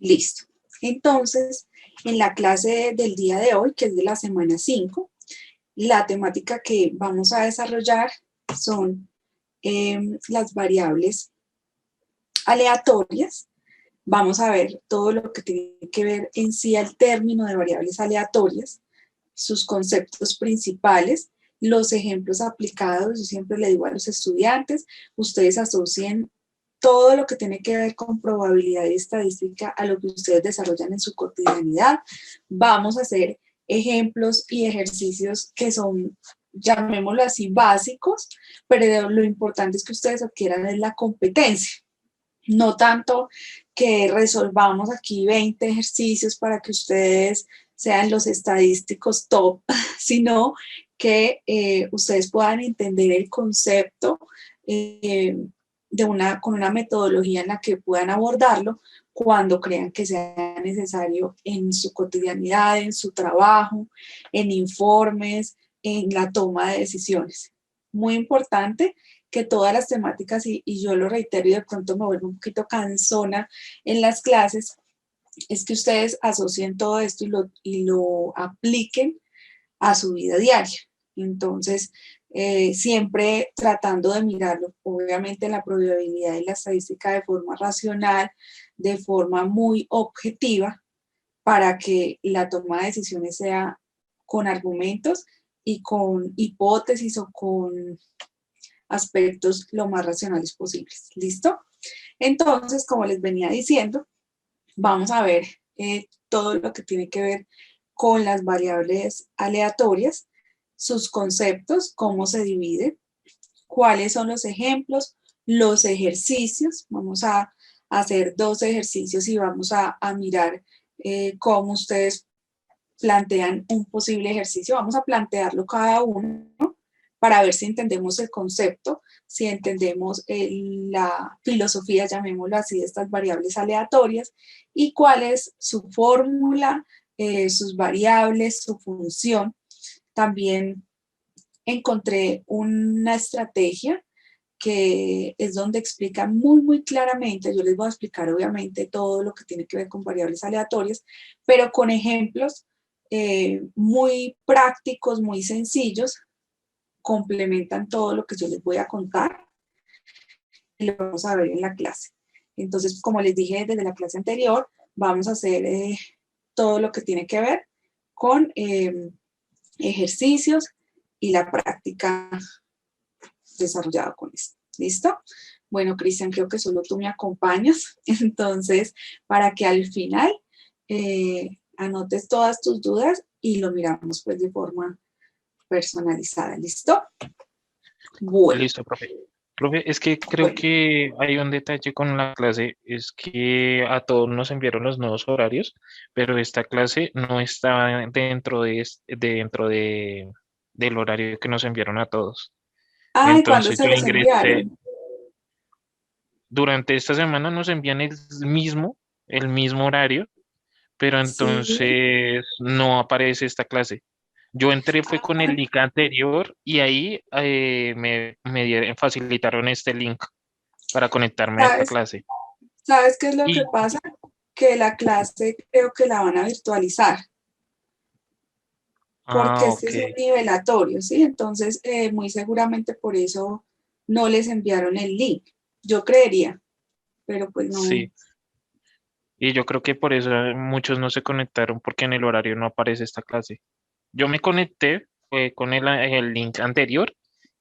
Listo. Entonces, en la clase del día de hoy, que es de la semana 5, la temática que vamos a desarrollar son las variables aleatorias. Vamos a ver todo lo que tiene que ver en sí al término de variables aleatorias, sus conceptos principales, los ejemplos aplicados. Yo siempre le digo a los estudiantes, ustedes asocien todo lo que tiene que ver con probabilidad y estadística a lo que ustedes desarrollan en su cotidianidad. Vamos a hacer ejemplos y ejercicios que son, llamémoslo así, básicos, pero lo importante es que ustedes adquieran es la competencia. No tanto que resolvamos aquí 20 ejercicios para que ustedes sean los estadísticos top, sino que ustedes puedan entender el concepto con una metodología en la que puedan abordarlo cuando crean que sea necesario en su cotidianidad, en su trabajo, en informes, en la toma de decisiones. Muy importante que todas las temáticas, y yo lo reitero y de pronto me vuelvo un poquito cansona en las clases, es que ustedes asocien todo esto y lo apliquen a su vida diaria. Entonces, siempre tratando de mirarlo, obviamente, la probabilidad y la estadística de forma racional, de forma muy objetiva, para que la toma de decisiones sea con argumentos y con hipótesis o con aspectos lo más racionales posibles. ¿Listo? Entonces, como les venía diciendo, vamos a ver todo lo que tiene que ver con las variables aleatorias, sus conceptos, cómo se divide, cuáles son los ejemplos, los ejercicios. Vamos a hacer 2 ejercicios y vamos a mirar cómo ustedes plantean un posible ejercicio. Vamos a plantearlo cada uno para ver si entendemos el concepto, si entendemos la filosofía, llamémoslo así, de estas variables aleatorias y cuál es su fórmula, sus variables, su función. También encontré una estrategia que es donde explica muy claramente. Yo les voy a explicar obviamente todo lo que tiene que ver con variables aleatorias, pero con ejemplos muy prácticos, muy sencillos, complementan todo lo que yo les voy a contar y lo vamos a ver en la clase. Entonces, como les dije desde la clase anterior, vamos a hacer todo lo que tiene que ver con ejercicios y la práctica desarrollada con esto. ¿Listo? Bueno, Cristian, creo que solo tú me acompañas, entonces, para que al final anotes todas tus dudas y lo miramos pues de forma personalizada. ¿Listo? Bueno. Listo, profe. Profe, es que creo que hay un detalle con la clase, es que a todos nos enviaron los nuevos horarios, pero esta clase no está del horario que nos enviaron a todos. Ay, ¿cuándo Entonces se yo los ingresé, enviaron? durante esta semana nos envían el mismo horario, pero Sí. entonces no aparece esta clase. Yo entré fue con el link anterior y ahí facilitaron este link para conectarme a esta ¿Sabes, clase. ¿Sabes qué es lo que Y, pasa? Que la clase creo que la van a virtualizar, porque este ok, es un nivelatorio, ¿sí? Entonces, muy seguramente por eso no les enviaron el link. Yo creería, pero pues no. sí. Y yo creo que por eso muchos no se conectaron porque en el horario no aparece esta clase. Yo me conecté, fue con el link anterior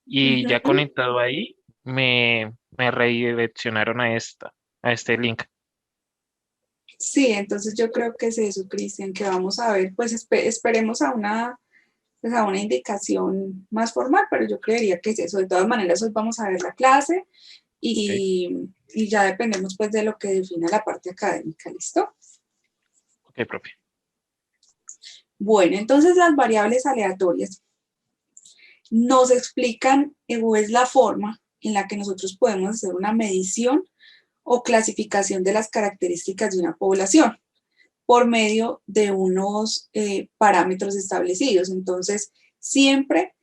y ya Ujú. conectado ahí me redireccionaron a este link. Sí, entonces yo creo que es eso, Cristian, que vamos a ver, pues esperemos pues a una indicación más formal, pero yo creería que es eso. De todas maneras, hoy vamos a ver la clase Ok, y ya dependemos pues de lo que defina la parte académica, ¿listo? ok, profe. Bueno, entonces las variables aleatorias nos explican o es la forma en la que nosotros podemos hacer una medición o clasificación de las características de una población por medio de unos parámetros establecidos. Entonces, siempre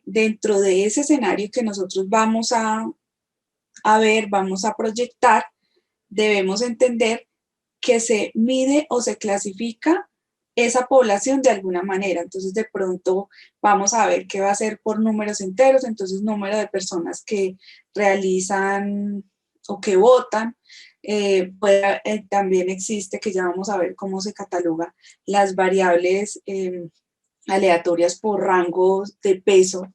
dentro de ese escenario que nosotros vamos a ver, vamos a proyectar, debemos entender que se mide o se clasifica esa población de alguna manera. Entonces, de pronto vamos a ver qué va a ser por números enteros, entonces número de personas que realizan o que votan. También existe, que ya vamos a ver cómo se cataloga, las variables aleatorias por rangos de peso,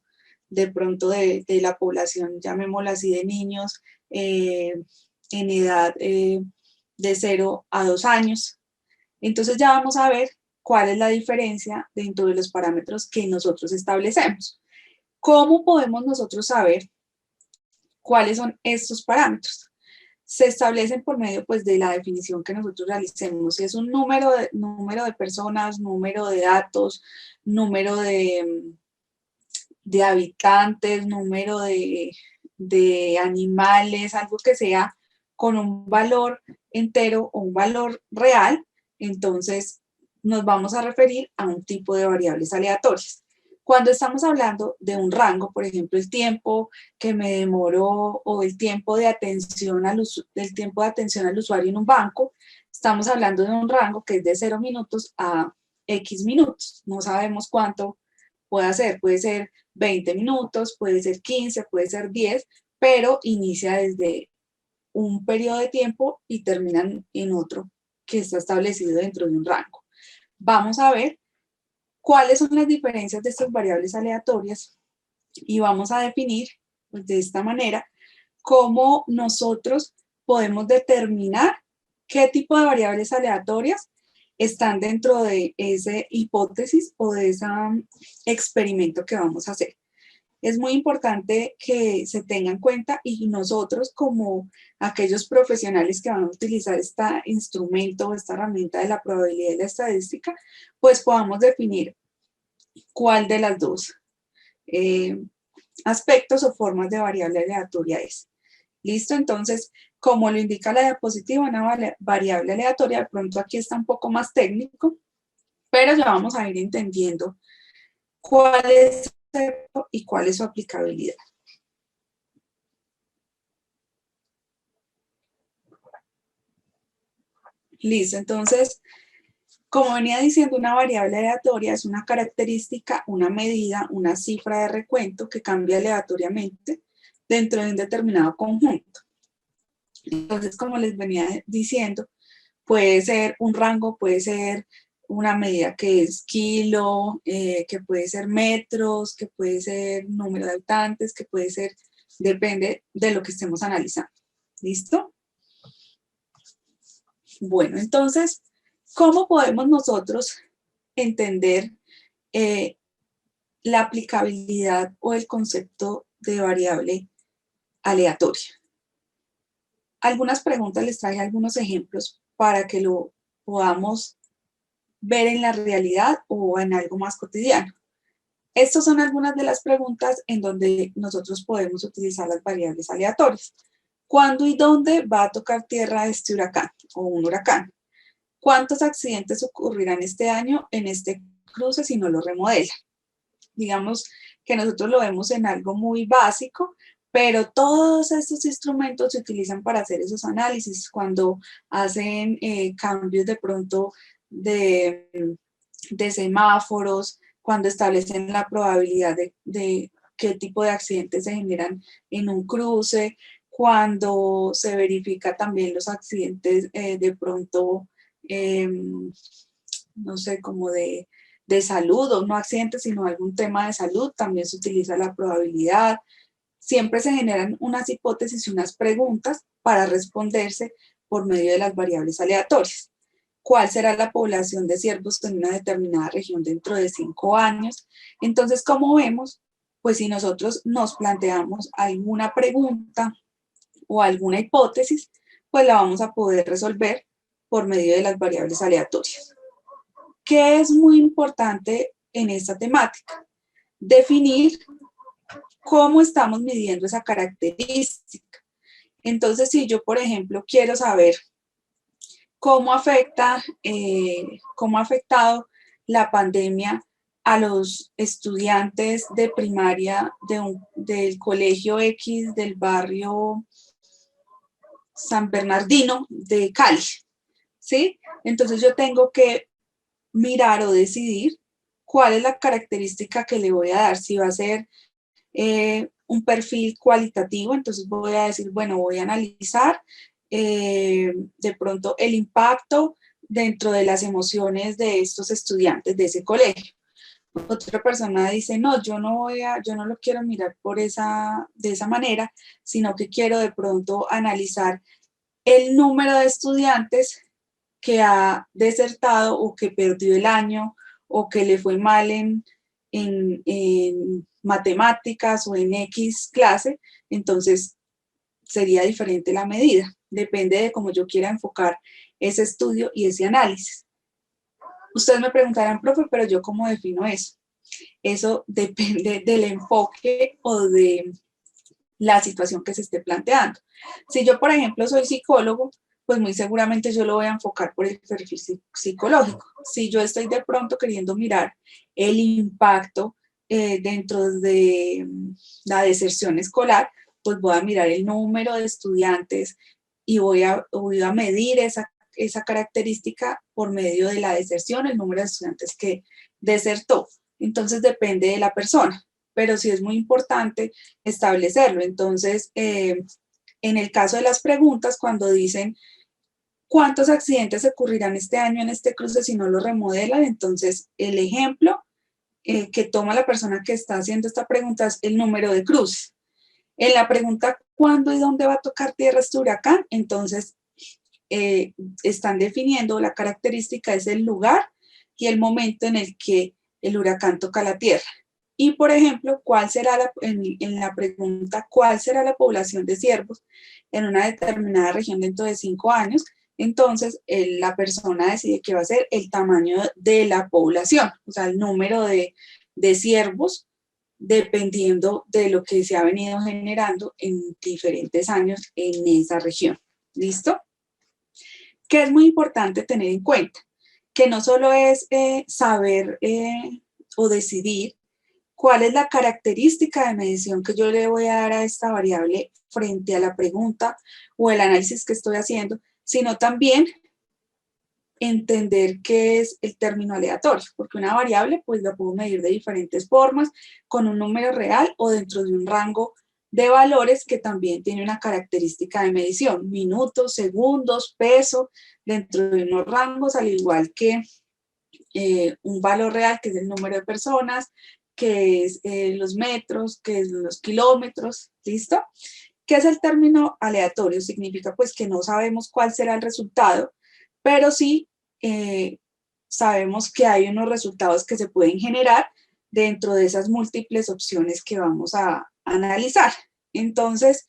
de pronto de la población, llamémosla así, de niños en edad de 0 a 2 años. Entonces ya vamos a ver cuál es la diferencia dentro de los parámetros que nosotros establecemos. ¿Cómo podemos nosotros saber cuáles son estos parámetros? Se establecen por medio, pues, de la definición que nosotros realicemos. Si es un número de personas, número de datos, número de habitantes, número de animales, algo que sea con un valor entero o un valor real, entonces nos vamos a referir a un tipo de variables aleatorias. Cuando estamos hablando de un rango, por ejemplo, el tiempo que me demoró o el tiempo de atención al usuario en un banco, estamos hablando de un rango que es de 0 minutos a X minutos. No sabemos cuánto puede ser 20 minutos, puede ser 15, puede ser 10, pero inicia desde un periodo de tiempo y termina en otro que está establecido dentro de un rango. Vamos a ver cuáles son las diferencias de estas variables aleatorias y vamos a definir, pues, de esta manera cómo nosotros podemos determinar qué tipo de variables aleatorias están dentro de esa hipótesis o de ese experimento que vamos a hacer. Es muy importante que se tenga en cuenta y nosotros, como aquellos profesionales que van a utilizar este instrumento, esta herramienta de la probabilidad y la estadística, pues podamos definir cuál de las dos aspectos o formas de variable aleatoria es. ¿Listo? Entonces, como lo indica la diapositiva, una variable aleatoria, de pronto aquí está un poco más técnico, pero ya vamos a ir entendiendo cuál es y cuál es su aplicabilidad. Listo, entonces, como venía diciendo, una variable aleatoria es una característica, una medida, una cifra de recuento que cambia aleatoriamente dentro de un determinado conjunto. Entonces, como les venía diciendo, puede ser un rango, puede ser una medida que es kilo, que puede ser metros, que puede ser número de habitantes, que puede ser, depende de lo que estemos analizando. ¿Listo? Bueno, entonces, ¿cómo podemos nosotros entender la aplicabilidad o el concepto de variable aleatoria? Algunas preguntas, les traje algunos ejemplos para que lo podamos ver en la realidad o en algo más cotidiano. Estas son algunas de las preguntas en donde nosotros podemos utilizar las variables aleatorias. ¿Cuándo y dónde va a tocar tierra este huracán o un huracán? ¿Cuántos accidentes ocurrirán este año en este cruce si no lo remodelan? Digamos que nosotros lo vemos en algo muy básico, pero todos estos instrumentos se utilizan para hacer esos análisis cuando hacen cambios de pronto de semáforos, cuando establecen la probabilidad de qué tipo de accidentes se generan en un cruce, cuando se verifica también los accidentes de pronto, no sé, como de salud, o no accidentes, sino algún tema de salud, también se utiliza la probabilidad. Siempre se generan unas hipótesis y unas preguntas para responderse por medio de las variables aleatorias. ¿Cuál será la población de ciervos en una determinada región dentro de 5 años? Entonces, como vemos, pues si nosotros nos planteamos alguna pregunta o alguna hipótesis, pues la vamos a poder resolver por medio de las variables aleatorias. ¿Qué es muy importante en esta temática? Definir cómo estamos midiendo esa característica. Entonces, si yo, por ejemplo, quiero saber cómo ha afectado la pandemia a los estudiantes de primaria del colegio X del barrio San Bernardino de Cali. ¿sí? Entonces yo tengo que mirar o decidir cuál es la característica que le voy a dar, si va a ser un perfil cualitativo, entonces voy a decir, bueno, voy a analizar de pronto el impacto dentro de las emociones de estos estudiantes de ese colegio. Otra persona dice, no, yo no lo quiero mirar de esa manera, sino que quiero de pronto analizar el número de estudiantes que ha desertado o que perdió el año o que le fue mal en matemáticas o en X clase, entonces sería diferente la medida. Depende de cómo yo quiera enfocar ese estudio y ese análisis. Ustedes me preguntarán, profe, pero yo cómo defino eso. Eso depende del enfoque o de la situación que se esté planteando. Si yo, por ejemplo, soy psicólogo, pues muy seguramente yo lo voy a enfocar por el perfil psicológico. Si yo estoy de pronto queriendo mirar el impacto dentro de la deserción escolar, pues voy a mirar el número de estudiantes y voy a medir esa característica por medio de la deserción, el número de estudiantes que desertó. Entonces depende de la persona, pero sí es muy importante establecerlo. Entonces, en el caso de las preguntas, cuando dicen cuántos accidentes ocurrirán este año en este cruce si no lo remodelan, entonces el ejemplo que toma la persona que está haciendo esta pregunta es el número de cruces. En la pregunta ¿cuándo y dónde va a tocar tierra este huracán? Entonces están definiendo la característica, es el lugar y el momento en el que el huracán toca la tierra. Y, por ejemplo, ¿cuál será en la pregunta, cuál será la población de ciervos en una determinada región dentro de 5 años? Entonces, la persona decide qué va a ser el tamaño de la población, o sea, el número de ciervos, dependiendo de lo que se ha venido generando en diferentes años en esa región. ¿Listo? Que es muy importante tener en cuenta, que no solo es saber o decidir cuál es la característica de medición que yo le voy a dar a esta variable frente a la pregunta o el análisis que estoy haciendo, sino también entender qué es el término aleatorio, porque una variable pues la puedo medir de diferentes formas, con un número real o dentro de un rango de valores que también tiene una característica de medición, minutos, segundos, peso, dentro de unos rangos, al igual que un valor real, que es el número de personas, que es los metros, que es los kilómetros, ¿listo? ¿Qué es el término aleatorio? Significa pues que no sabemos cuál será el resultado, pero sí sabemos que hay unos resultados que se pueden generar dentro de esas múltiples opciones que vamos a analizar. Entonces,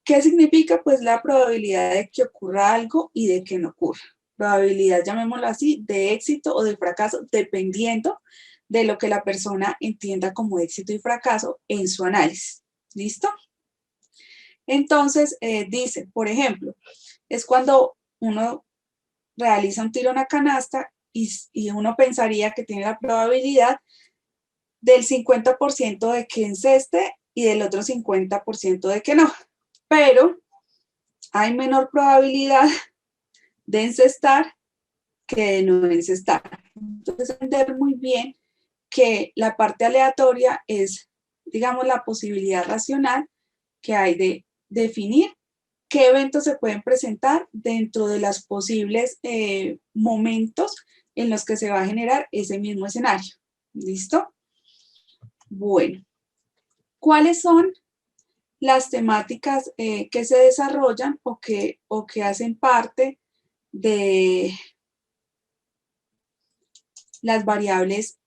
¿qué significa? Pues la probabilidad de que ocurra algo y de que no ocurra. Probabilidad, llamémoslo así, de éxito o de fracaso, dependiendo de lo que la persona entienda como éxito y fracaso en su análisis. ¿Listo? Entonces, dice, por ejemplo, es cuando uno realiza un tiro a una canasta y uno pensaría que tiene la probabilidad del 50% de que enceste y del otro 50% de que no. Pero hay menor probabilidad de encestar que de no encestar. Entonces, entender muy bien que la parte aleatoria es, digamos, la posibilidad racional que hay de definir qué eventos se pueden presentar dentro de los posibles momentos en los que se va a generar ese mismo escenario. ¿Listo? Bueno, ¿cuáles son las temáticas que se desarrollan o que hacen parte de las variables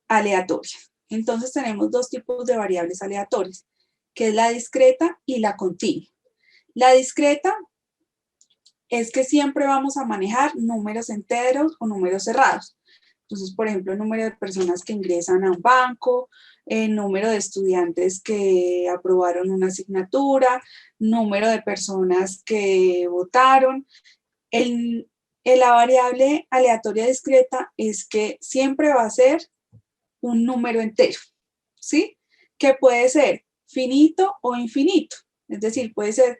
aleatorias? Entonces tenemos dos tipos de variables aleatorias, que es la discreta y la continua. La discreta es que siempre vamos a manejar números enteros o números cerrados. Entonces, por ejemplo, el número de personas que ingresan a un banco, el número de estudiantes que aprobaron una asignatura, número de personas que votaron. La variable aleatoria discreta es que siempre va a ser un número entero, ¿sí? Que puede ser finito o infinito. Es decir, puede ser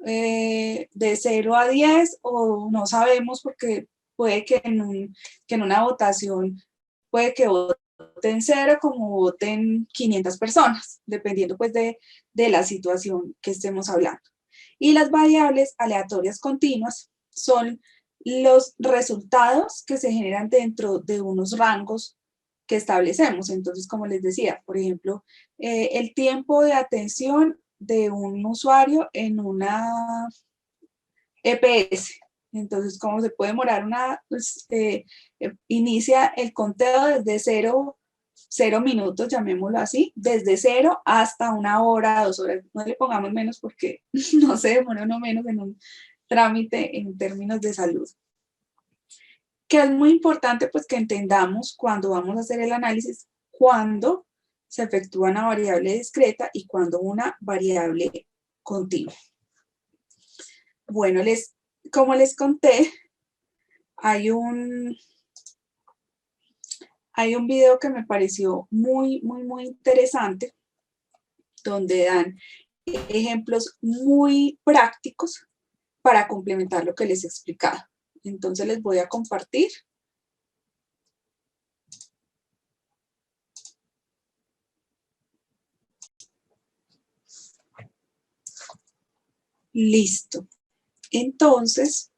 de 0 a 10 o no sabemos porque puede que que en una votación puede que voten 0 como voten 500 personas, dependiendo pues de la situación que estemos hablando. Y las variables aleatorias continuas son los resultados que se generan dentro de unos rangos que establecemos. Entonces, como les decía, por ejemplo, el tiempo de atención de un usuario en una EPS. Entonces, como se puede demorar pues, inicia el conteo desde 0 minutos, llamémoslo así, desde 0 hasta 1 hora, 2 horas. No le pongamos menos porque no se demora uno menos en un trámite en términos de salud. Que es muy importante pues que entendamos cuando vamos a hacer el análisis, cuándo se efectúa una variable discreta y cuándo una variable continua. Bueno, como les conté, hay un video que me pareció muy interesante, donde dan ejemplos muy prácticos para complementar lo que les he explicado. Entonces les voy a compartir. Listo. Entonces,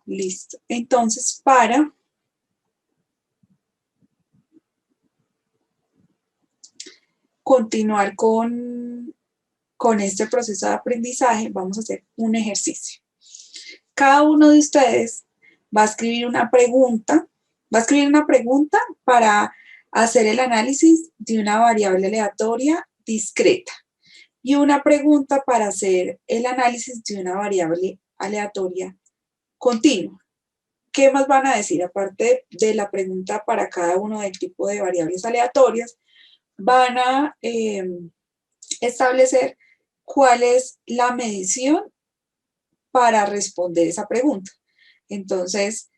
listo. Entonces, para continuar con este proceso de aprendizaje, vamos a hacer un ejercicio. Cada uno de ustedes va a escribir una pregunta, para hacer el análisis de una variable aleatoria discreta y una pregunta para hacer el análisis de una variable aleatoria continua. ¿Qué más van a decir? Aparte de la pregunta para cada uno del tipo de variables aleatorias, van a establecer cuál es la medición para responder esa pregunta. Entonces,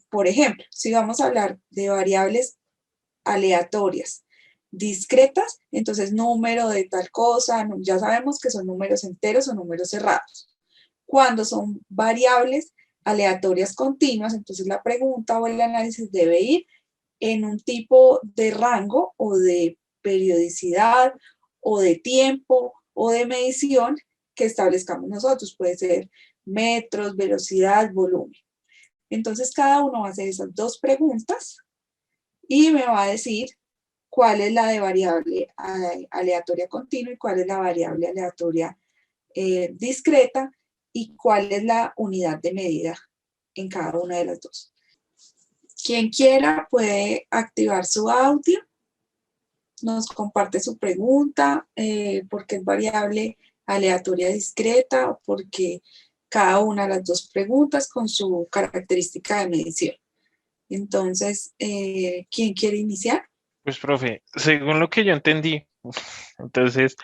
por ejemplo, si vamos a hablar de variables aleatorias discretas, entonces número de tal cosa, ya sabemos que son números enteros o números cerrados. Cuando son variables aleatorias continuas, entonces la pregunta o el análisis debe ir en un tipo de rango o de periodicidad o de tiempo o de medición que establezcamos nosotros. Puede ser metros, velocidad, volumen. Entonces cada uno va a hacer esas dos preguntas y me va a decir cuál es la de variable aleatoria continua y cuál es la variable aleatoria discreta y cuál es la unidad de medida en cada una de las dos. Quien quiera puede activar su audio, nos comparte su pregunta, porque es variable aleatoria discreta o porque cada una de las dos preguntas con su característica de medición. Entonces, ¿quién quiere iniciar? Pues, profe, según lo que yo entendí, entonces,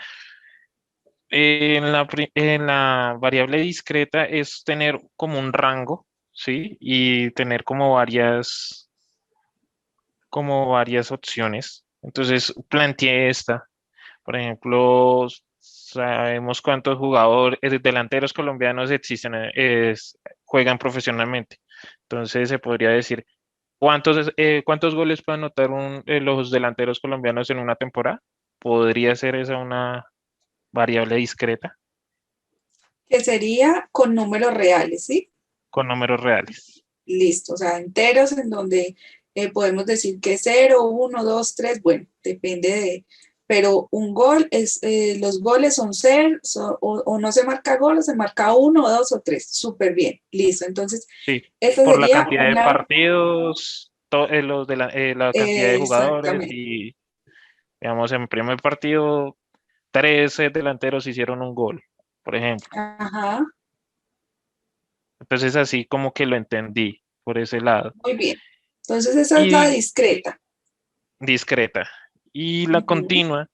en la variable discreta es tener como un rango, ¿sí? Y tener como varias opciones. Entonces, planteé esta. Por ejemplo, sabemos cuántos jugadores, delanteros colombianos existen, juegan profesionalmente. Entonces, se podría decir, ¿cuántos goles pueden anotar los delanteros colombianos en una temporada? ¿Podría ser esa una variable discreta Que sería con números reales, ¿sí? con números reales? Listo, o sea, enteros en donde podemos decir que 0, 1, 2, 3, bueno, depende de, pero un gol es, los goles son ser, o no se marca gol, o se marca 1, 2 o 3, súper bien, listo, entonces, Sí, eso por la sería cantidad de una, partidos, la cantidad de jugadores exactamente, y, digamos, en el primer partido, 13 delanteros hicieron un gol, por ejemplo. ajá, Entonces, así como que lo entendí por ese lado. muy bien, entonces esa es la Y discreta. discreta. Y la Ujú. continua,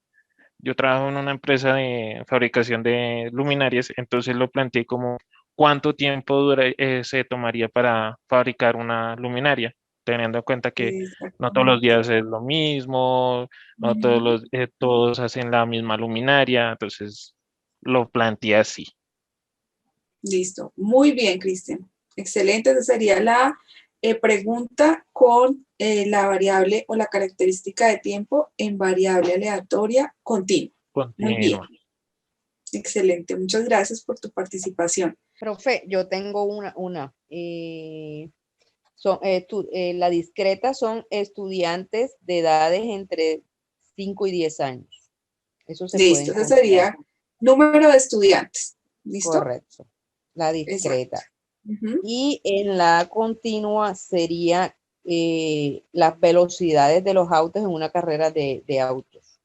yo trabajo en una empresa de fabricación de luminarias, entonces lo planteé como cuánto tiempo se tomaría para fabricar una luminaria. teniendo en cuenta que no todos los Exactamente. días es lo mismo, no todos Ujú. todos hacen la misma luminaria, entonces lo planteé así. Listo. Muy bien, Cristian. Excelente. Esa sería la pregunta con la variable o la característica de tiempo en variable aleatoria continua. Muy bien. Continua. Excelente. Muchas gracias por tu participación. Profe, yo tengo la discreta son estudiantes de edades entre 5 y 10 años. Eso se puede Listo. Ese encontrar. sería número de estudiantes. ¿Listo? Correcto. La Exacto. discreta. Ujú. Y en la continua sería las velocidades de los autos en una carrera de autos.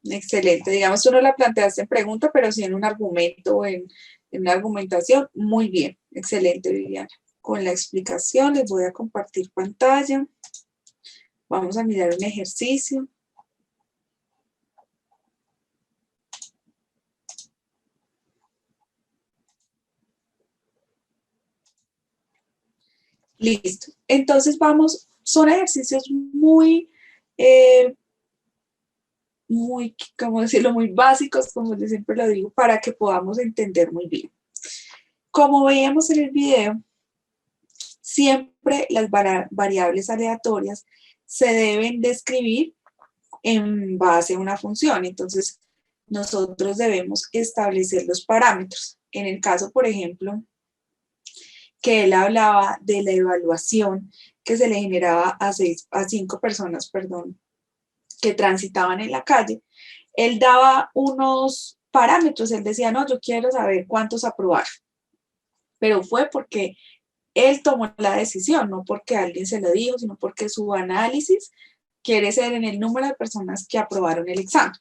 Excelente. Digamos, tú no la planteaste en pregunta, pero sí en un argumento o en una argumentación. Muy bien. Excelente, Viviana. Con la explicación les voy a compartir pantalla. Vamos a mirar un ejercicio. Listo. Entonces vamos, son ejercicios eh, ¿cómo decirlo? Muy básicos, como yo siempre lo digo, para que podamos entender muy bien. Como veíamos en el video, siempre las variables aleatorias se deben describir en base a una función. Entonces, nosotros debemos establecer los parámetros. En el caso, por ejemplo, que él hablaba de la evaluación que se le generaba a 5 personas, perdón, que transitaban en la calle, él daba unos parámetros, él decía, no, yo quiero saber cuántos aprobaron, pero fue porque él tomó la decisión, no porque alguien se lo dijo, sino porque su análisis quiere ser en el número de personas que aprobaron el examen,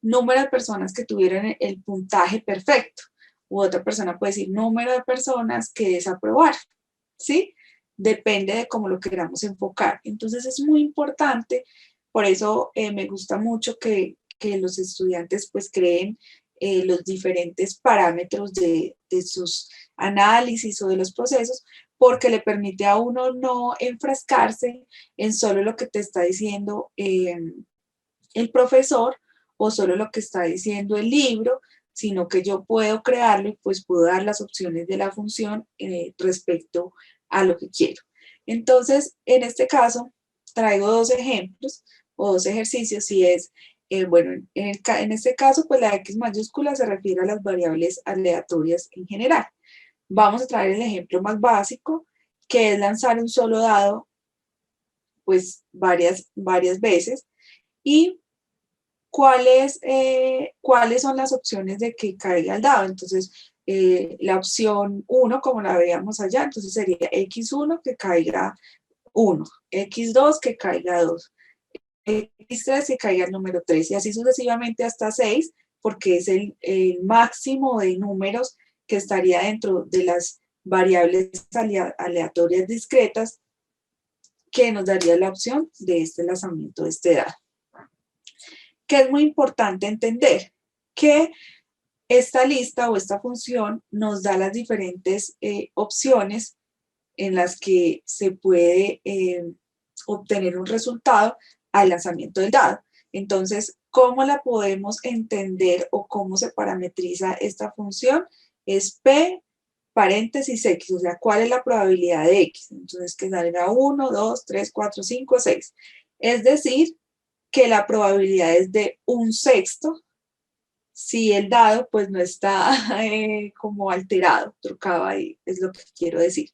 número de personas que tuvieron el puntaje perfecto, u otra persona puede decir número de personas que desaprobaron, ¿sí? Depende de cómo lo queramos enfocar. Entonces es muy importante, por eso me gusta mucho que los estudiantes pues creen los diferentes parámetros de sus análisis o de los procesos, porque le permite a uno no enfrascarse en solo lo que te está diciendo el profesor o solo lo que está diciendo el libro, sino que yo puedo crearlo y pues puedo dar las opciones de la función respecto a lo que quiero. Entonces, en este caso, traigo dos ejemplos o dos ejercicios y es, bueno, en este caso, pues la X mayúscula se refiere a las variables aleatorias en general. Vamos a traer el ejemplo más básico, que es lanzar un solo dado, pues varias veces, y cuáles son las opciones de que caiga el dado. Entonces, la opción 1, como la veíamos allá, entonces sería X1 que caiga 1, X2 que caiga 2, X3 que caiga el número 3 y así sucesivamente hasta 6, porque es el máximo de números que estaría dentro de las variables aleatorias discretas que nos daría la opción de este lanzamiento de este dado. Que es muy importante entender que esta lista o esta función nos da las diferentes opciones en las que se puede obtener un resultado al lanzamiento del dado. Entonces, ¿cómo la podemos entender o cómo se parametriza esta función? Es P paréntesis X, o sea, ¿cuál es la probabilidad de X? Entonces, que salga 1, 2, 3, 4, 5, 6. Es decir, que la probabilidad es de 1/6 si el dado pues no está como alterado, trucado ahí, es lo que quiero decir.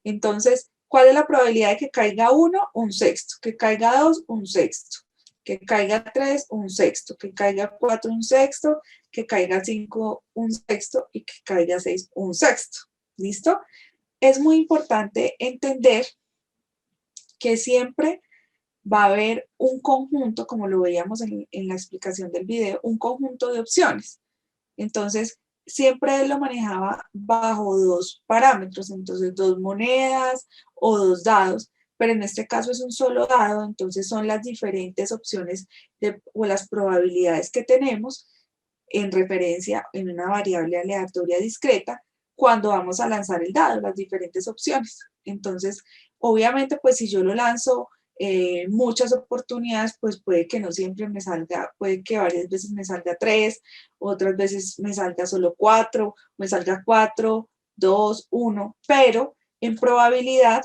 Entonces, ¿cuál es la probabilidad de que caiga 1? 1/6, que caiga 2, 1/6, que caiga 3, 1/6, que caiga 4, 1/6, que caiga 5, 1/6 y que caiga 6, 1/6. ¿Listo? Es muy importante entender que siempre va a haber un conjunto, como lo veíamos en la explicación del video, un conjunto de opciones. Entonces, siempre él lo manejaba bajo dos parámetros, entonces 2 monedas o 2 dados, pero en este caso es un solo dado, entonces son las diferentes opciones o las probabilidades que tenemos en referencia en una variable aleatoria discreta cuando vamos a lanzar el dado, las diferentes opciones. Entonces, Obviamente, pues si yo lo lanzo muchas oportunidades, pues puede que no siempre me salga, puede que varias veces me salga 3, otras veces me salga solo 4, me salga 4, 2, 1, pero en probabilidad,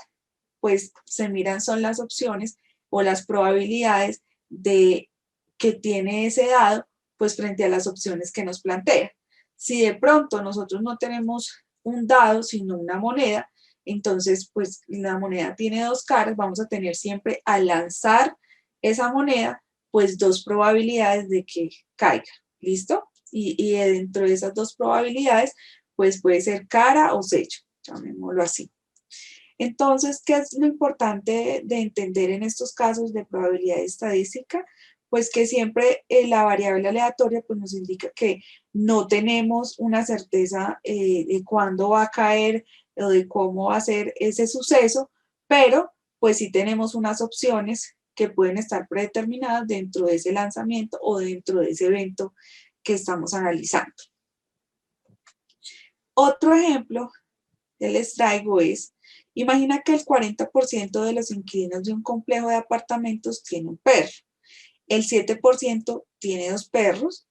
pues se miran son las opciones o las probabilidades de que tiene ese dado, pues frente a las opciones que nos plantea. Si de pronto nosotros no tenemos un dado, sino una moneda, entonces pues la moneda tiene dos caras, vamos a tener siempre al lanzar esa moneda, pues dos probabilidades de que caiga, ¿listo? Y dentro de esas dos probabilidades, pues puede ser cara o sello, llamémoslo así. Entonces, ¿qué es lo importante de entender en estos casos de probabilidad estadística? Pues que siempre la variable aleatoria pues nos indica que no tenemos una certeza de cuándo va a caer o de cómo va a ser ese suceso, pero pues sí tenemos unas opciones que pueden estar predeterminadas dentro de ese lanzamiento o dentro de ese evento que estamos analizando. Otro ejemplo que les traigo es, imagina que el 40% de los inquilinos de un complejo de apartamentos tiene un perro, el 7% tiene 2 perros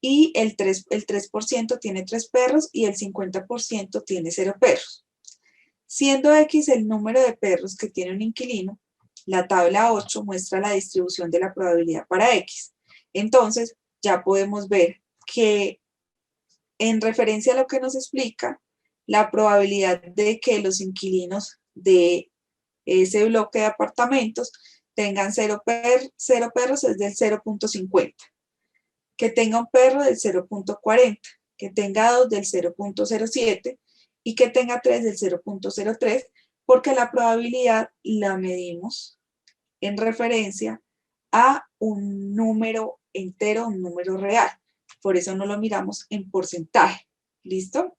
y el 3% tiene 3 perros y el 50% tiene 0 perros. Siendo X el número de perros que tiene un inquilino, la tabla 8 muestra la distribución de la probabilidad para X. Entonces, ya podemos ver que en referencia a lo que nos explica, la probabilidad de que los inquilinos de ese bloque de apartamentos tengan 0 perros es del 0.50, que tenga un perro del 0.40, que tenga 2 del 0.07 y que tenga 3 del 0.03, porque la probabilidad la medimos en referencia a un número entero, un número real. Por eso no lo miramos en porcentaje. ¿Listo?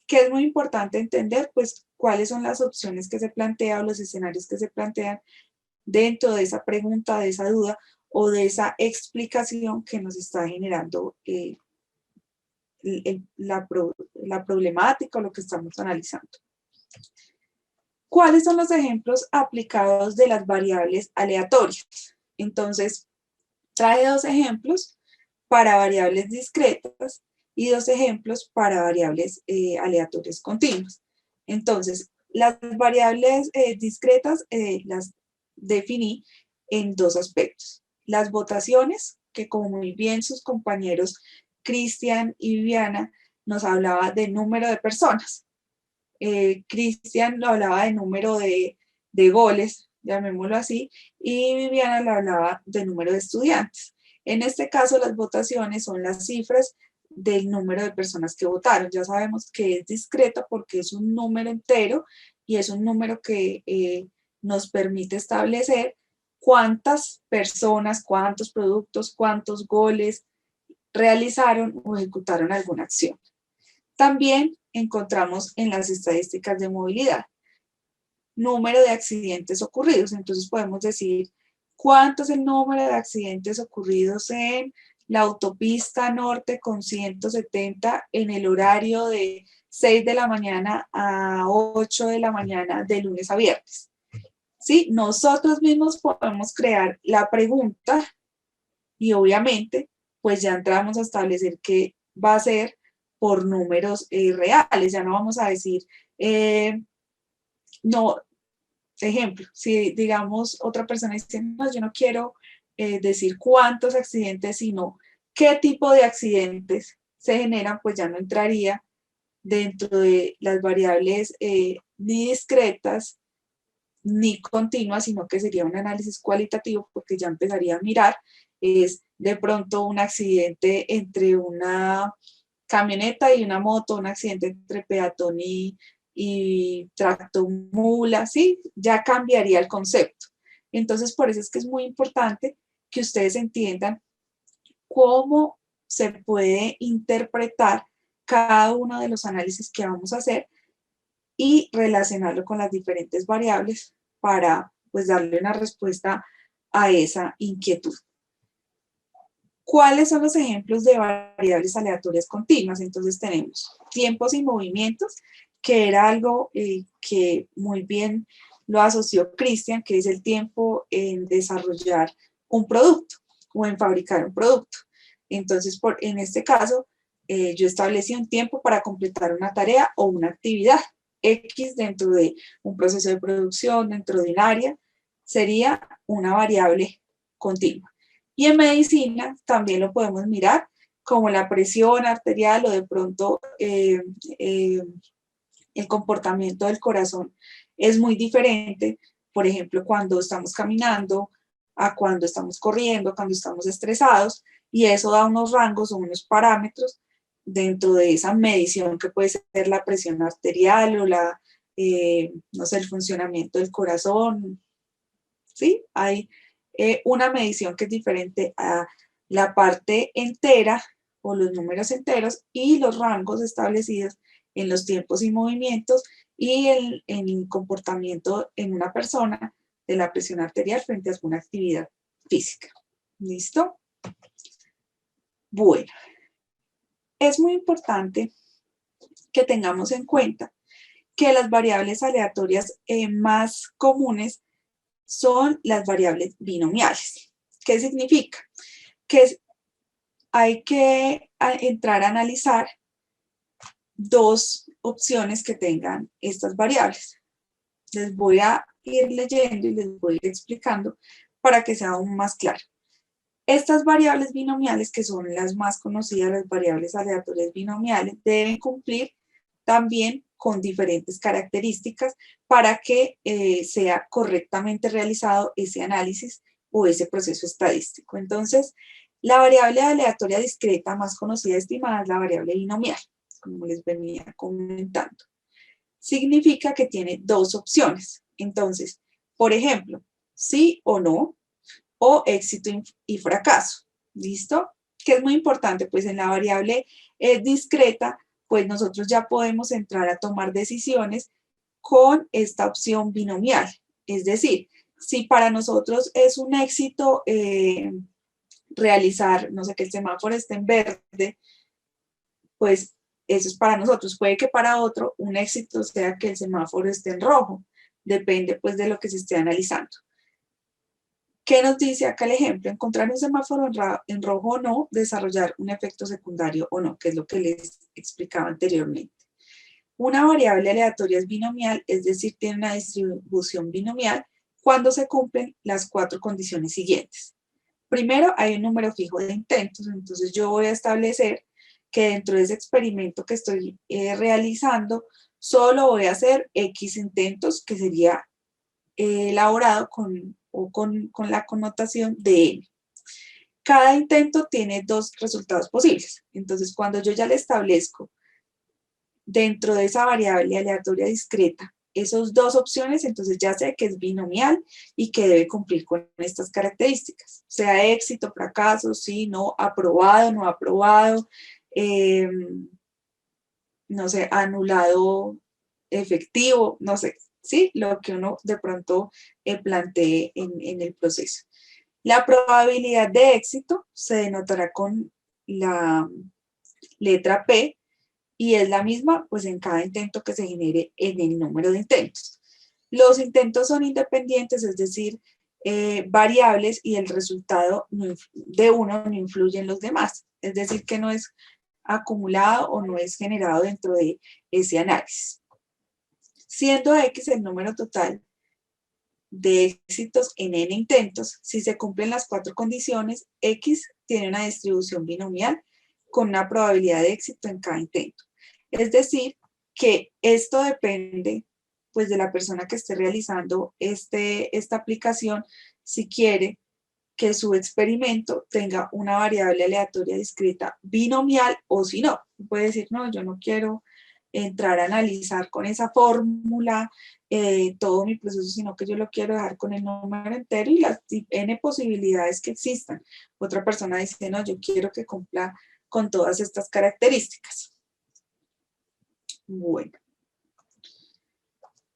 Que es muy importante entender, pues, cuáles son las opciones que se plantean o los escenarios que se plantean dentro de esa pregunta, de esa duda o de esa explicación que nos está generando la problemática o lo que estamos analizando. ¿Cuáles son los ejemplos aplicados de las variables aleatorias? Entonces, traje 2 ejemplos para variables discretas y 2 ejemplos para variables aleatorias continuas. Entonces, las variables discretas las definí en 2 aspectos. Las votaciones, que como muy bien sus compañeros Cristian y Viviana nos hablaba de número de personas. Cristian lo hablaba de número de goles, llamémoslo así, y Viviana lo hablaba de número de estudiantes. En este caso, las votaciones son las cifras del número de personas que votaron. Ya sabemos que es discreta porque es un número entero y es un número que nos permite establecer cuántas personas, cuántos productos, cuántos goles realizaron o ejecutaron alguna acción. También encontramos en las estadísticas de movilidad número de accidentes ocurridos. Entonces podemos decir cuánto es el número de accidentes ocurridos en la autopista norte con 170 en el horario de 6 de la mañana a 8 de la mañana de lunes a viernes. ¿Sí? Nosotros mismos podemos crear la pregunta y obviamente pues ya entramos a establecer que va a ser por números reales, ya no vamos a decir, no, ejemplo, si digamos otra persona dice, no, yo no quiero decir cuántos accidentes, sino qué tipo de accidentes se generan, pues ya no entraría dentro de las variables ni discretas ni continuas, sino que sería un análisis cualitativo porque ya empezaría a mirar, es de pronto un accidente entre una camioneta y una moto, un accidente entre peatón y tractomula, ¿sí? Ya cambiaría el concepto. Entonces, por eso es que es muy importante que ustedes entiendan cómo se puede interpretar cada uno de los análisis que vamos a hacer y relacionarlo con las diferentes variables para pues darle una respuesta a esa inquietud. ¿Cuáles son los ejemplos de variables aleatorias continuas? Entonces tenemos tiempos y movimientos, que era algo que muy bien lo asoció Cristian, que es el tiempo en desarrollar un producto o en fabricar un producto. Entonces, en este caso, yo establecí un tiempo para completar una tarea o una actividad X dentro de un proceso de producción, dentro de un área, sería una variable continua. Y en medicina también lo podemos mirar como la presión arterial o de pronto el comportamiento del corazón es muy diferente, por ejemplo, cuando estamos caminando, a cuando estamos corriendo, cuando estamos estresados, y eso da unos rangos o unos parámetros dentro de esa medición que puede ser la presión arterial o no sé, el funcionamiento del corazón, ¿sí? Hay una medición que es diferente a la parte entera o los números enteros y los rangos establecidos en los tiempos y movimientos y el comportamiento en una persona de la presión arterial frente a alguna actividad física. ¿Listo? Bueno, es muy importante que tengamos en cuenta que las variables aleatorias más comunes son las variables binomiales. ¿Qué significa? Que hay que entrar a analizar dos opciones que tengan estas variables. Les voy a ir leyendo y les voy a ir explicando para que sea aún más claro. Estas variables binomiales, que son las más conocidas, las variables aleatorias binomiales, deben cumplir también con diferentes características para que sea correctamente realizado ese análisis o ese proceso estadístico. Entonces, la variable aleatoria discreta más conocida y estimada es la variable binomial, como les venía comentando. Significa que tiene dos opciones. Entonces, por ejemplo, sí o no, o éxito y fracaso. ¿Listo? Que es muy importante, pues en la variable discreta, pues nosotros ya podemos entrar a tomar decisiones con esta opción binomial. Es decir, si para nosotros es un éxito realizar, no sé, que el semáforo esté en verde, pues eso es para nosotros. Puede que para otro un éxito sea que el semáforo esté en rojo. Depende pues de lo que se esté analizando. ¿Qué nos dice acá el ejemplo? Encontrar un semáforo en rojo o no, desarrollar un efecto secundario o no, que es lo que les explicaba anteriormente. Una variable aleatoria es binomial, es decir, tiene una distribución binomial cuando se cumplen las 4 condiciones siguientes. Primero, hay un número fijo de intentos, entonces yo voy a establecer que dentro de ese experimento que estoy realizando, solo voy a hacer X intentos, que sería elaborado con la connotación de n. Cada intento tiene 2 resultados posibles. Entonces, cuando yo ya le establezco dentro de esa variable aleatoria discreta esas 2 opciones, entonces ya sé que es binomial y que debe cumplir con estas características. Sea éxito, fracaso, sí, no, aprobado, no aprobado, no sé, anulado efectivo, no sé, ¿sí? Lo que uno de pronto plantee en el proceso. La probabilidad de éxito se denotará con la letra P y es la misma pues en cada intento que se genere en el número de intentos. Los intentos son independientes, es decir, variables y el resultado de uno no influye en los demás. Es decir, que no es acumulado o no es generado dentro de ese análisis. Siendo X el número total de éxitos en n intentos, si se cumplen las 4 condiciones, X tiene una distribución binomial con una probabilidad de éxito en cada intento. Es decir, que esto depende pues de la persona que esté realizando esta aplicación, si quiere que su experimento tenga una variable aleatoria discreta binomial o si no. Puede decir, no, yo no quiero entrar a analizar con esa fórmula todo mi proceso, sino que yo lo quiero dejar con el número entero y las n posibilidades que existan. Otra persona dice, no, yo quiero que cumpla con todas estas características. Bueno.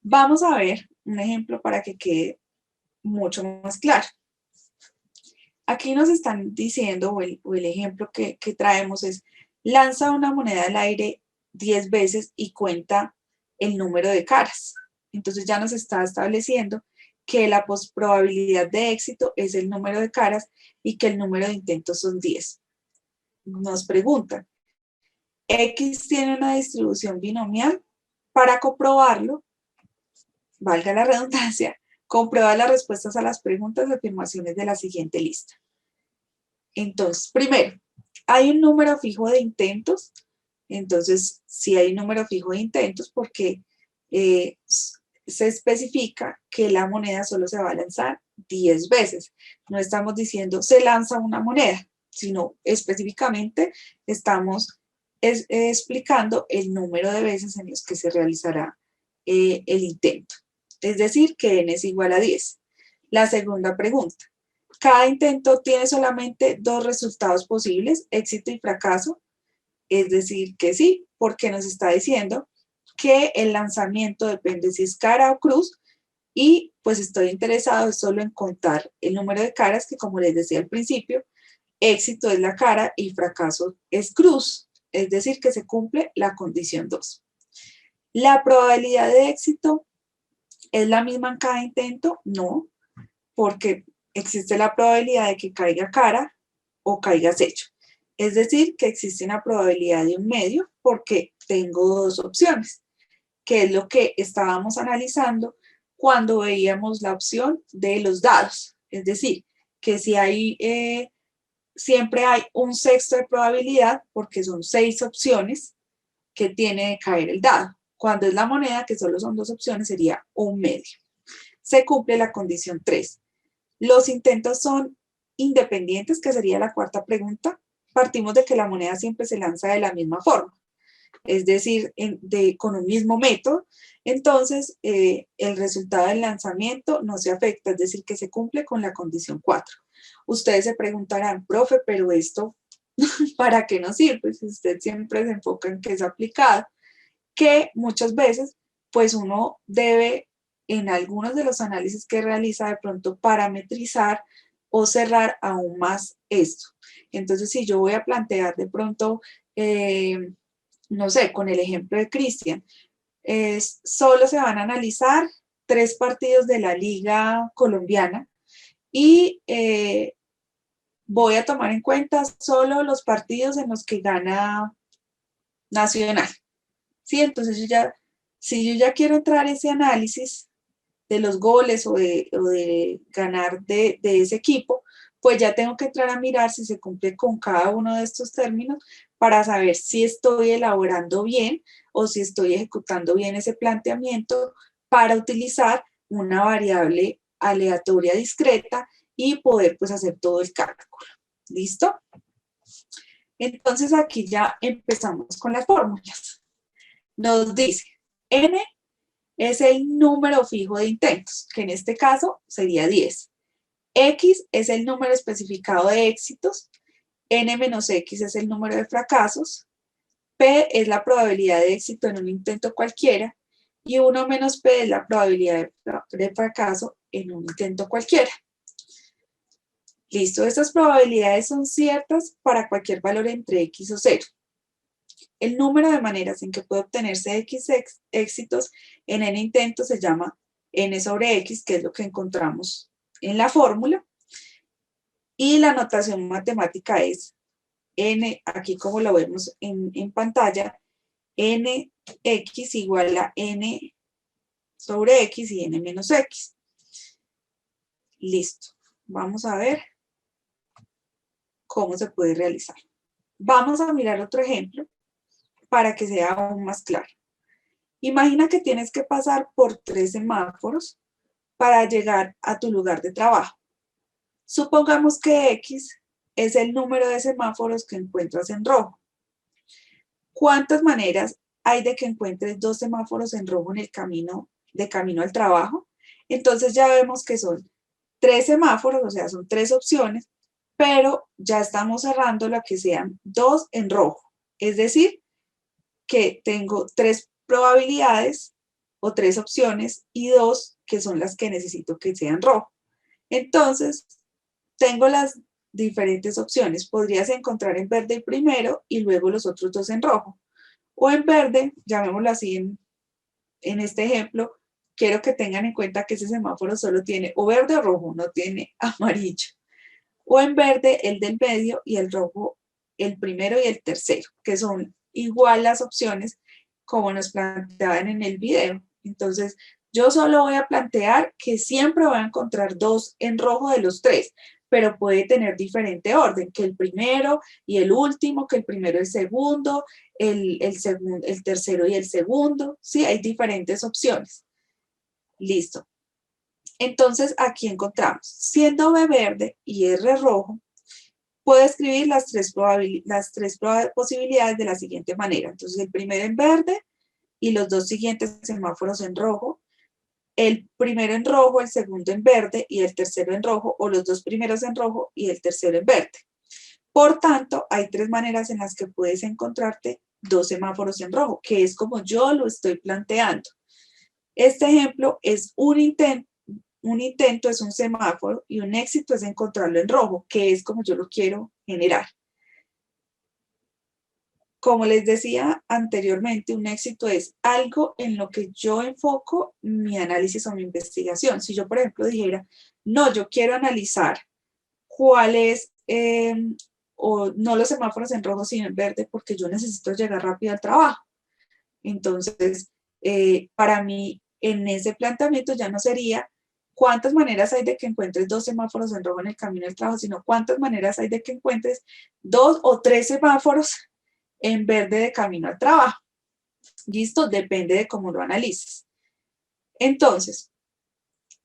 Vamos a ver un ejemplo para que quede mucho más claro. Aquí nos están diciendo, o el ejemplo que traemos es, lanza una moneda al aire 10 veces y cuenta el número de caras. Entonces ya nos está estableciendo que la probabilidad de éxito es el número de caras y que el número de intentos son 10. Nos preguntan, X tiene una distribución binomial. Para comprobarlo, valga la redundancia, comprueba las respuestas a las preguntas de afirmaciones de la siguiente lista. Entonces, primero, ¿hay un número fijo de intentos? Entonces, si hay un número fijo de intentos, porque se especifica que la moneda solo se va a lanzar 10 veces. No estamos diciendo se lanza una moneda, sino específicamente estamos explicando el número de veces en los que se realizará el intento. Es decir, que n es igual a 10. La segunda pregunta. ¿Cada intento tiene solamente 2 resultados posibles, éxito y fracaso? Es decir, que sí, porque nos está diciendo que el lanzamiento depende si es cara o cruz, y pues estoy interesado solo en contar el número de caras, que como les decía al principio, éxito es la cara y fracaso es cruz, es decir, que se cumple la condición 2. ¿La probabilidad de éxito es la misma en cada intento? No, porque existe la probabilidad de que caiga cara o caiga acecho. Es decir, que existe una probabilidad de un medio porque tengo 2 opciones, que es lo que estábamos analizando cuando veíamos la opción de los dados. Es decir, que si hay, siempre hay un sexto de probabilidad porque son 6 opciones que tiene de caer el dado. Cuando es la moneda, que solo son 2 opciones, sería un medio. Se cumple la condición 3. Los intentos son independientes, que sería la cuarta pregunta. Partimos de que la moneda siempre se lanza de la misma forma, es decir, con un mismo método. Entonces, el resultado del lanzamiento no se afecta, es decir, que se cumple con la condición 4. Ustedes se preguntarán, profe, pero esto, ¿para qué nos sirve? Si usted siempre se enfoca en que es aplicado, que muchas veces, pues uno debe, en algunos de los análisis que realiza, de pronto parametrizar o cerrar aún más esto. Entonces, si yo voy a plantear de pronto, no sé, con el ejemplo de Cristian, solo se van a analizar 3 partidos de la Liga Colombiana y voy a tomar en cuenta solo los partidos en los que gana Nacional. ¿Sí? Entonces, si yo ya quiero entrar a ese análisis de los goles o de ganar de ese equipo, pues ya tengo que entrar a mirar si se cumple con cada uno de estos términos para saber si estoy elaborando bien o si estoy ejecutando bien ese planteamiento para utilizar una variable aleatoria discreta y poder pues hacer todo el cálculo. ¿Listo? Entonces aquí ya empezamos con las fórmulas. Nos dice, n es el número fijo de intentos, que en este caso sería 10. X es el número especificado de éxitos, n menos x es el número de fracasos, p es la probabilidad de éxito en un intento cualquiera, y 1 menos p es la probabilidad de fracaso en un intento cualquiera. Listo, estas probabilidades son ciertas para cualquier valor entre x o 0. El número de maneras en que puede obtenerse x éxitos en n intentos se llama n sobre x, que es lo que encontramos en la fórmula. Y la notación matemática es n, aquí como lo vemos en pantalla, nx igual a n sobre x y n menos x. Listo. Vamos a ver cómo se puede realizar. Vamos a mirar otro ejemplo para que sea aún más claro. Imagina que tienes que pasar por 3 semáforos para llegar a tu lugar de trabajo. Supongamos que X es el número de semáforos que encuentras en rojo. ¿Cuántas maneras hay de que encuentres 2 semáforos en rojo en el camino al trabajo? Entonces ya vemos que son 3 semáforos, o sea, son 3 opciones, pero ya estamos cerrando la que sean 2 en rojo. Es decir, que tengo 3 probabilidades o 3 opciones y 2 que son las que necesito que sean rojo. Entonces, tengo las diferentes opciones. Podrías encontrar en verde el primero y luego los otros 2 en rojo. O en verde, llamémoslo así en este ejemplo, quiero que tengan en cuenta que ese semáforo solo tiene o verde o rojo, no tiene amarillo. O en verde el del medio y el rojo el primero y el tercero, que son igual las opciones como nos planteaban en el video. Entonces, yo solo voy a plantear que siempre voy a encontrar 2 en rojo de los 3, pero puede tener diferente orden, que el primero y el último, que el primero y el segundo, el tercero y el segundo. Sí, hay diferentes opciones. Listo. Entonces, aquí encontramos, siendo B verde y R rojo, puedo escribir las tres posibilidades de la siguiente manera. Entonces, el primero en verde y los 2 siguientes semáforos en rojo. El primero en rojo, el segundo en verde y el tercero en rojo, o los 2 primeros en rojo y el tercero en verde. Por tanto, hay 3 maneras en las que puedes encontrarte 2 semáforos en rojo, que es como yo lo estoy planteando. Este ejemplo es un intento es un semáforo y un éxito es encontrarlo en rojo, que es como yo lo quiero generar. Como les decía anteriormente, un éxito es algo en lo que yo enfoco mi análisis o mi investigación. Si yo, por ejemplo, dijera, no, yo quiero analizar cuál es, o no los semáforos en rojo, sino en verde, porque yo necesito llegar rápido al trabajo. Entonces, para mí, en ese planteamiento ya no sería cuántas maneras hay de que encuentres 2 semáforos en rojo en el camino al trabajo, sino cuántas maneras hay de que encuentres 2 o 3 semáforos en verde de camino al trabajo. ¿Listo? Depende de cómo lo analices. Entonces,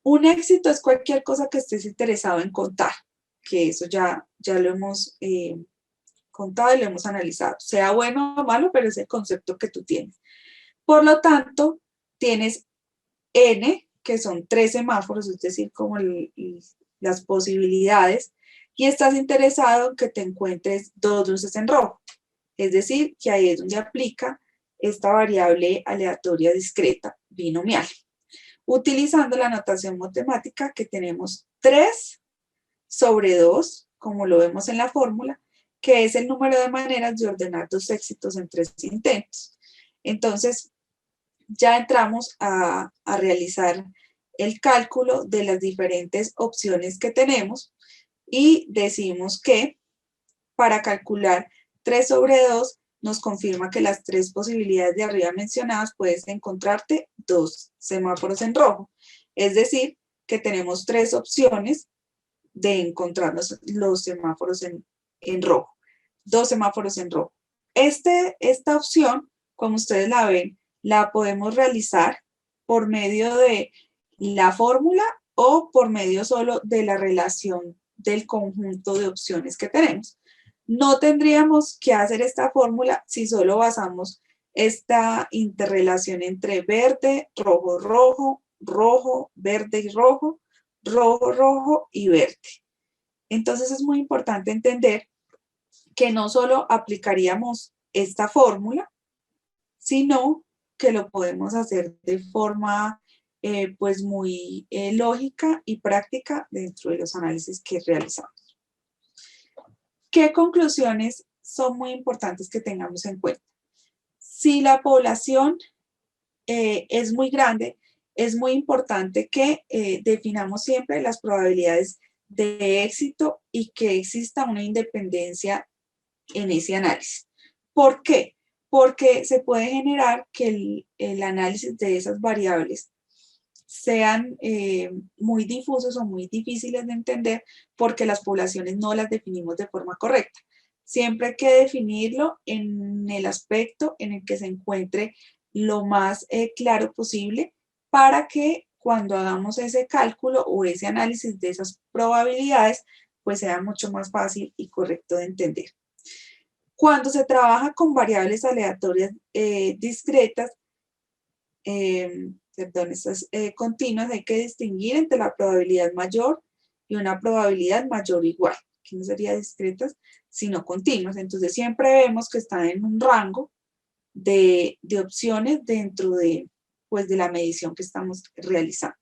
un éxito es cualquier cosa que estés interesado en contar, que eso ya lo hemos contado y lo hemos analizado. Sea bueno o malo, pero es el concepto que tú tienes. Por lo tanto, tienes N, que son 3 semáforos, es decir, como las posibilidades, y estás interesado en que te encuentres 2 luces en rojo. Es decir, que ahí es donde aplica esta variable aleatoria discreta binomial, utilizando la notación matemática que tenemos 3 sobre 2, como lo vemos en la fórmula, que es el número de maneras de ordenar 2 éxitos en 3 intentos. Entonces, ya entramos a realizar el cálculo de las diferentes opciones que tenemos y decimos que para calcular 3 sobre 2 nos confirma que las 3 posibilidades de arriba mencionadas puedes encontrarte 2 semáforos en rojo. Es decir, que tenemos 3 opciones de encontrar los semáforos en rojo. 2 semáforos en rojo. Esta opción, como ustedes la ven, la podemos realizar por medio de la fórmula o por medio solo de la relación del conjunto de opciones que tenemos. No tendríamos que hacer esta fórmula si solo basamos esta interrelación entre verde, rojo, rojo, rojo, verde y rojo, rojo, rojo y verde. Entonces es muy importante entender que no solo aplicaríamos esta fórmula, sino que lo podemos hacer de forma pues muy lógica y práctica dentro de los análisis que realizamos. ¿Qué conclusiones son muy importantes que tengamos en cuenta? Si la población es muy grande, es muy importante que definamos siempre las probabilidades de éxito y que exista una independencia en ese análisis. ¿Por qué? Porque se puede generar que el análisis de esas variables sean muy difusos o muy difíciles de entender porque las poblaciones no las definimos de forma correcta. Siempre hay que definirlo en el aspecto en el que se encuentre lo más claro posible para que cuando hagamos ese cálculo o ese análisis de esas probabilidades, pues sea mucho más fácil y correcto de entender. Cuando se trabaja con variables aleatorias discretas, estas continuas, hay que distinguir entre la probabilidad mayor y una probabilidad mayor o igual, que no sería discretas, sino continuas. Entonces siempre vemos que están en un rango de opciones dentro de, pues, de la medición que estamos realizando.